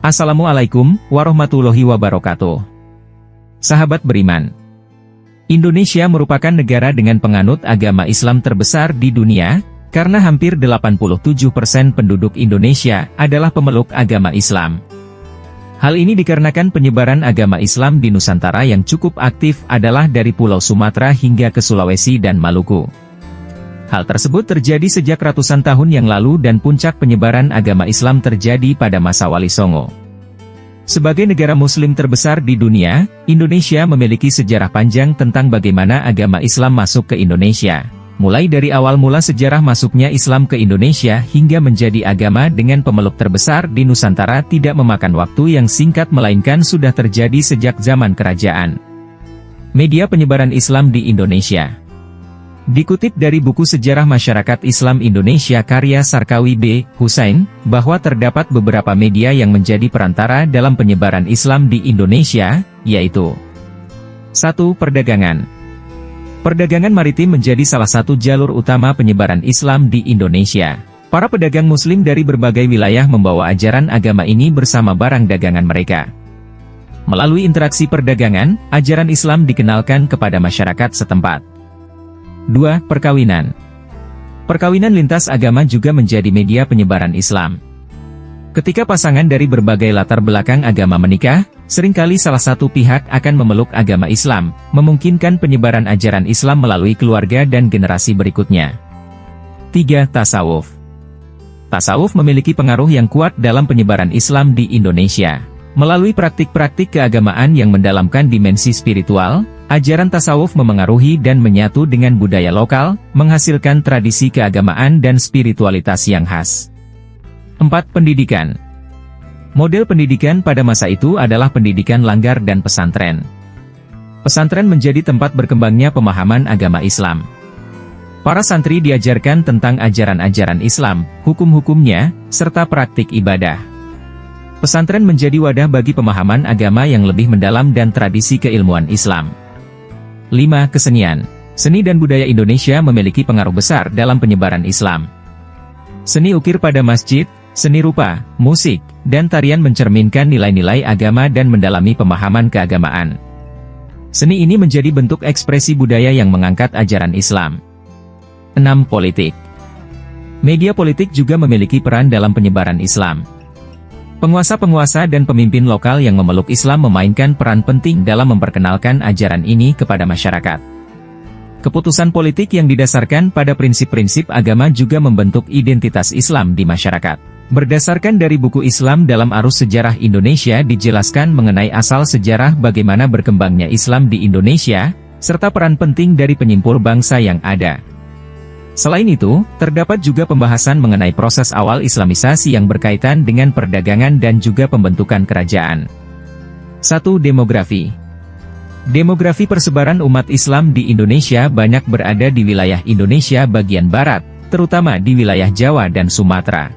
Assalamualaikum warahmatullahi wabarakatuh. Sahabat beriman, Indonesia merupakan negara dengan penganut agama Islam terbesar di dunia, karena hampir 87% penduduk Indonesia adalah pemeluk agama Islam. Hal ini dikarenakan penyebaran agama Islam di Nusantara yang cukup aktif adalah dari Pulau Sumatera hingga ke Sulawesi dan Maluku. Hal tersebut terjadi sejak ratusan tahun yang lalu dan puncak penyebaran agama Islam terjadi pada masa Wali Songo. Sebagai negara muslim terbesar di dunia, Indonesia memiliki sejarah panjang tentang bagaimana agama Islam masuk ke Indonesia. Mulai dari awal mula sejarah masuknya Islam ke Indonesia hingga menjadi agama dengan pemeluk terbesar di Nusantara tidak memakan waktu yang singkat melainkan sudah terjadi sejak zaman kerajaan. Media penyebaran Islam di Indonesia. Dikutip dari buku Sejarah Masyarakat Islam Indonesia karya Sarkawi B. Husain, bahwa terdapat beberapa media yang menjadi perantara dalam penyebaran Islam di Indonesia, yaitu 1. Perdagangan. Perdagangan maritim menjadi salah satu jalur utama penyebaran Islam di Indonesia. Para pedagang muslim dari berbagai wilayah membawa ajaran agama ini bersama barang dagangan mereka. Melalui interaksi perdagangan, ajaran Islam dikenalkan kepada masyarakat setempat. 2. Perkawinan. Perkawinan lintas agama juga menjadi media penyebaran Islam. Ketika pasangan dari berbagai latar belakang agama menikah, seringkali salah satu pihak akan memeluk agama Islam, memungkinkan penyebaran ajaran Islam melalui keluarga dan generasi berikutnya. 3. Tasawuf. Tasawuf memiliki pengaruh yang kuat dalam penyebaran Islam di Indonesia. Melalui praktik-praktik keagamaan yang mendalamkan dimensi spiritual, ajaran tasawuf memengaruhi dan menyatu dengan budaya lokal, menghasilkan tradisi keagamaan dan spiritualitas yang khas. 4. Pendidikan. Model pendidikan pada masa itu adalah pendidikan langgar dan pesantren. Pesantren menjadi tempat berkembangnya pemahaman agama Islam. Para santri diajarkan tentang ajaran-ajaran Islam, hukum-hukumnya, serta praktik ibadah. Pesantren menjadi wadah bagi pemahaman agama yang lebih mendalam dan tradisi keilmuan Islam. 5. Kesenian. Seni dan budaya Indonesia memiliki pengaruh besar dalam penyebaran Islam. Seni ukir pada masjid, seni rupa, musik, dan tarian mencerminkan nilai-nilai agama dan mendalami pemahaman keagamaan. Seni ini menjadi bentuk ekspresi budaya yang mengangkat ajaran Islam. 6. Politik. Media politik juga memiliki peran dalam penyebaran Islam. Penguasa-penguasa dan pemimpin lokal yang memeluk Islam memainkan peran penting dalam memperkenalkan ajaran ini kepada masyarakat. Keputusan politik yang didasarkan pada prinsip-prinsip agama juga membentuk identitas Islam di masyarakat. Berdasarkan dari buku Islam dalam Arus Sejarah Indonesia dijelaskan mengenai asal sejarah bagaimana berkembangnya Islam di Indonesia, serta peran penting dari penyimpul bangsa yang ada. Selain itu, terdapat juga pembahasan mengenai proses awal Islamisasi yang berkaitan dengan perdagangan dan juga pembentukan kerajaan. 1. Demografi. Demografi persebaran umat Islam di Indonesia banyak berada di wilayah Indonesia bagian barat, terutama di wilayah Jawa dan Sumatera.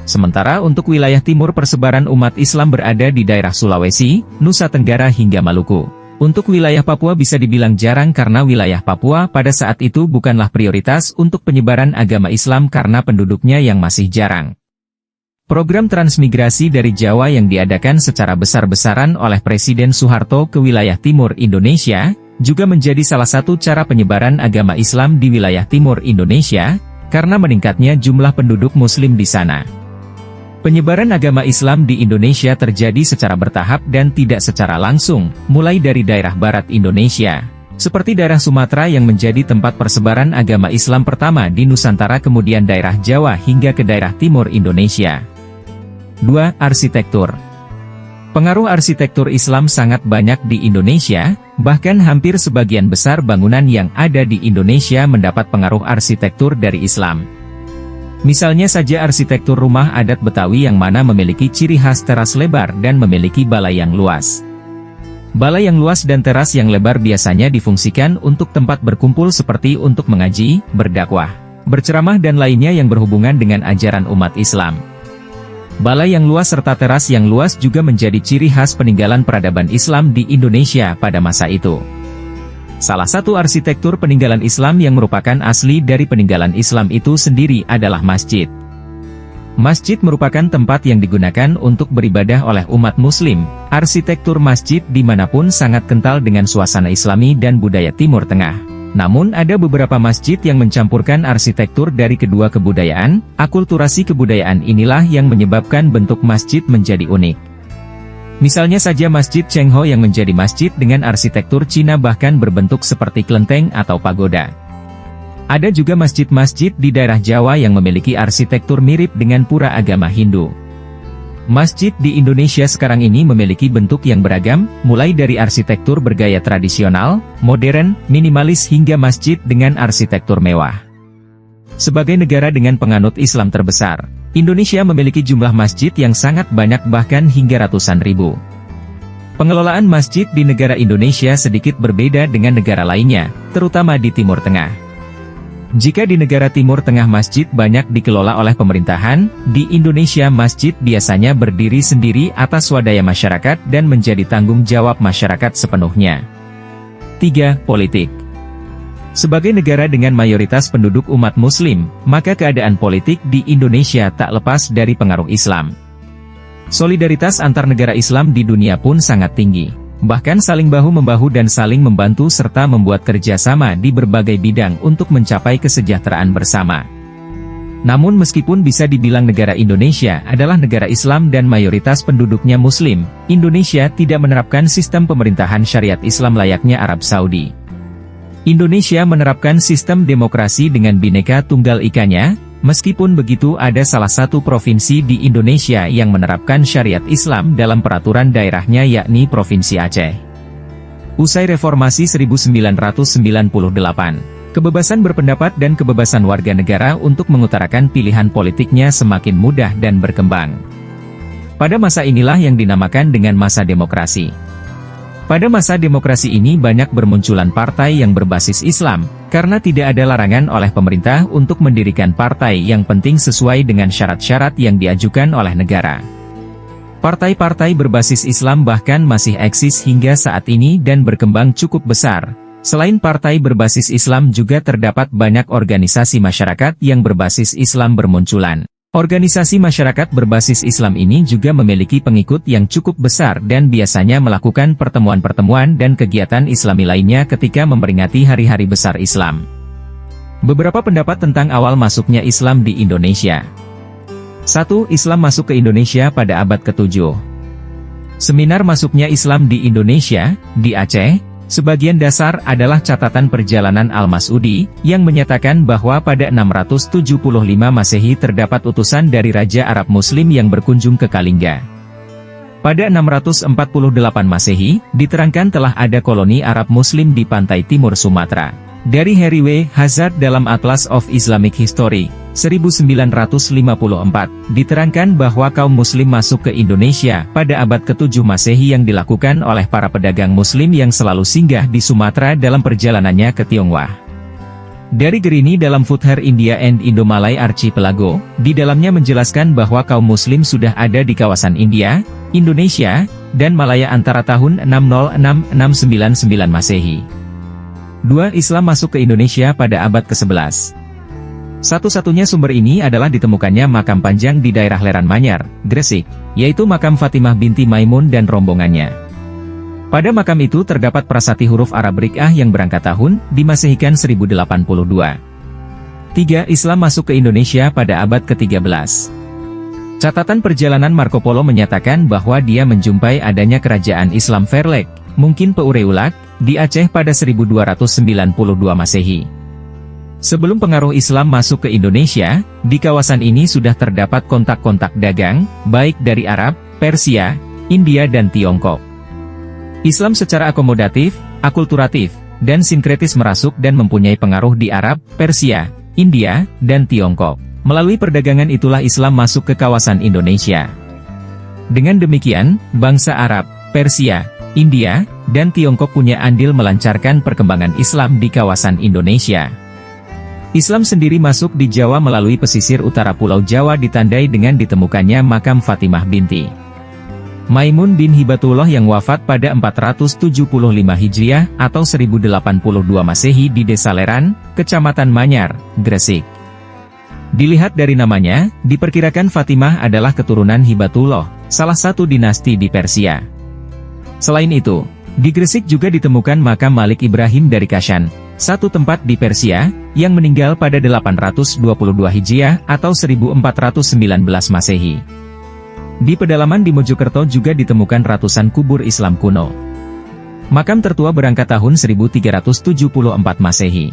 Sementara untuk wilayah timur persebaran umat Islam berada di daerah Sulawesi, Nusa Tenggara hingga Maluku. Untuk wilayah Papua bisa dibilang jarang karena wilayah Papua pada saat itu bukanlah prioritas untuk penyebaran agama Islam karena penduduknya yang masih jarang. Program transmigrasi dari Jawa yang diadakan secara besar-besaran oleh Presiden Soeharto ke wilayah timur Indonesia, juga menjadi salah satu cara penyebaran agama Islam di wilayah timur Indonesia, karena meningkatnya jumlah penduduk muslim di sana. Penyebaran agama Islam di Indonesia terjadi secara bertahap dan tidak secara langsung, mulai dari daerah barat Indonesia, seperti daerah Sumatera yang menjadi tempat persebaran agama Islam pertama di Nusantara, kemudian daerah Jawa hingga ke daerah timur Indonesia. 2. Arsitektur. Pengaruh arsitektur Islam sangat banyak di Indonesia, bahkan hampir sebagian besar bangunan yang ada di Indonesia mendapat pengaruh arsitektur dari Islam. Misalnya saja arsitektur rumah adat Betawi yang mana memiliki ciri khas teras lebar dan memiliki balai yang luas. Balai yang luas dan teras yang lebar biasanya difungsikan untuk tempat berkumpul seperti untuk mengaji, berdakwah, berceramah dan lainnya yang berhubungan dengan ajaran umat Islam. Balai yang luas serta teras yang luas juga menjadi ciri khas peninggalan peradaban Islam di Indonesia pada masa itu. Salah satu arsitektur peninggalan Islam yang merupakan asli dari peninggalan Islam itu sendiri adalah masjid. Masjid merupakan tempat yang digunakan untuk beribadah oleh umat muslim. Arsitektur masjid dimanapun sangat kental dengan suasana islami dan budaya Timur Tengah. Namun ada beberapa masjid yang mencampurkan arsitektur dari kedua kebudayaan. Akulturasi kebudayaan inilah yang menyebabkan bentuk masjid menjadi unik. Misalnya saja Masjid Chengho yang menjadi masjid dengan arsitektur Cina bahkan berbentuk seperti kelenteng atau pagoda. Ada juga masjid-masjid di daerah Jawa yang memiliki arsitektur mirip dengan pura agama Hindu. Masjid di Indonesia sekarang ini memiliki bentuk yang beragam, mulai dari arsitektur bergaya tradisional, modern, minimalis hingga masjid dengan arsitektur mewah. Sebagai negara dengan penganut Islam terbesar, Indonesia memiliki jumlah masjid yang sangat banyak bahkan hingga ratusan ribu. Pengelolaan masjid di negara Indonesia sedikit berbeda dengan negara lainnya, terutama di Timur Tengah. Jika di negara Timur Tengah masjid banyak dikelola oleh pemerintahan, di Indonesia masjid biasanya berdiri sendiri atas swadaya masyarakat dan menjadi tanggung jawab masyarakat sepenuhnya. 3. Politik. Sebagai negara dengan mayoritas penduduk umat muslim, maka keadaan politik di Indonesia tak lepas dari pengaruh Islam. Solidaritas antar negara Islam di dunia pun sangat tinggi. Bahkan saling bahu-membahu dan saling membantu serta membuat kerjasama di berbagai bidang untuk mencapai kesejahteraan bersama. Namun meskipun bisa dibilang negara Indonesia adalah negara Islam dan mayoritas penduduknya Muslim, Indonesia tidak menerapkan sistem pemerintahan syariat Islam layaknya Arab Saudi. Indonesia menerapkan sistem demokrasi dengan Bhinneka Tunggal Ikanya. Meskipun begitu ada salah satu provinsi di Indonesia yang menerapkan syariat Islam dalam peraturan daerahnya yakni Provinsi Aceh. Usai reformasi 1998, kebebasan berpendapat dan kebebasan warga negara untuk mengutarakan pilihan politiknya semakin mudah dan berkembang. Pada masa inilah yang dinamakan dengan masa demokrasi. Pada masa demokrasi ini banyak bermunculan partai yang berbasis Islam, karena tidak ada larangan oleh pemerintah untuk mendirikan partai yang penting sesuai dengan syarat-syarat yang diajukan oleh negara. Partai-partai berbasis Islam bahkan masih eksis hingga saat ini dan berkembang cukup besar. Selain partai berbasis Islam juga terdapat banyak organisasi masyarakat yang berbasis Islam bermunculan. Organisasi masyarakat berbasis Islam ini juga memiliki pengikut yang cukup besar dan biasanya melakukan pertemuan-pertemuan dan kegiatan Islami lainnya ketika memperingati hari-hari besar Islam. Beberapa pendapat tentang awal masuknya Islam di Indonesia. 1. Islam masuk ke Indonesia pada abad ke-7. Seminar masuknya Islam di Indonesia, di Aceh. Sebagian dasar adalah catatan perjalanan Al-Mas'udi, yang menyatakan bahwa pada 675 Masehi terdapat utusan dari Raja Arab Muslim yang berkunjung ke Kalingga. Pada 648 Masehi, diterangkan telah ada koloni Arab Muslim di pantai timur Sumatera. Dari Harry W. Hazard dalam Atlas of Islamic History, 1954, diterangkan bahwa kaum Muslim masuk ke Indonesia pada abad ke-7 Masehi yang dilakukan oleh para pedagang Muslim yang selalu singgah di Sumatera dalam perjalanannya ke Tionghoa. Dari Gerini dalam Foothare India and Indo-Malay Archipelago, di dalamnya menjelaskan bahwa kaum Muslim sudah ada di kawasan India, Indonesia, dan Malaya antara tahun 606-699 Masehi. 2. Islam masuk ke Indonesia pada abad ke-11. Satu-satunya sumber ini adalah ditemukannya makam panjang di daerah Leran Manyar, Gresik, yaitu makam Fatimah binti Maimun dan rombongannya. Pada makam itu terdapat prasasti huruf Arab Rik'ah yang berangkat tahun, dimasehikan 1082. 3. Islam masuk ke Indonesia pada abad ke-13. Catatan perjalanan Marco Polo menyatakan bahwa dia menjumpai adanya kerajaan Islam Verlek, mungkin Peureulak, di Aceh pada 1292 Masehi. Sebelum pengaruh Islam masuk ke Indonesia, di kawasan ini sudah terdapat kontak-kontak dagang, baik dari Arab, Persia, India dan Tiongkok. Islam secara akomodatif, akulturatif, dan sinkretis merasuk dan mempunyai pengaruh di Arab, Persia, India, dan Tiongkok. Melalui perdagangan itulah Islam masuk ke kawasan Indonesia. Dengan demikian, bangsa Arab, Persia, India, dan Tiongkok punya andil melancarkan perkembangan Islam di kawasan Indonesia. Islam sendiri masuk di Jawa melalui pesisir utara Pulau Jawa ditandai dengan ditemukannya makam Fatimah binti Maimun bin Hibatullah yang wafat pada 475 Hijriah atau 1082 Masehi di Desa Leran, Kecamatan Manyar, Gresik. Dilihat dari namanya, diperkirakan Fatimah adalah keturunan Hibatullah, salah satu dinasti di Persia. Selain itu, di Gresik juga ditemukan makam Malik Ibrahim dari Kashan, satu tempat di Persia, yang meninggal pada 822 Hijriah atau 1419 Masehi. Di pedalaman di Mojokerto juga ditemukan ratusan kubur Islam kuno. Makam tertua berangkat tahun 1374 Masehi.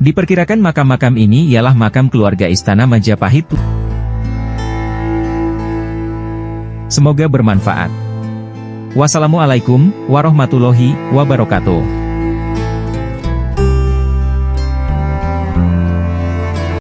Diperkirakan makam-makam ini ialah makam keluarga Istana Majapahit. Semoga bermanfaat. Wassalamualaikum warahmatullahi wabarakatuh.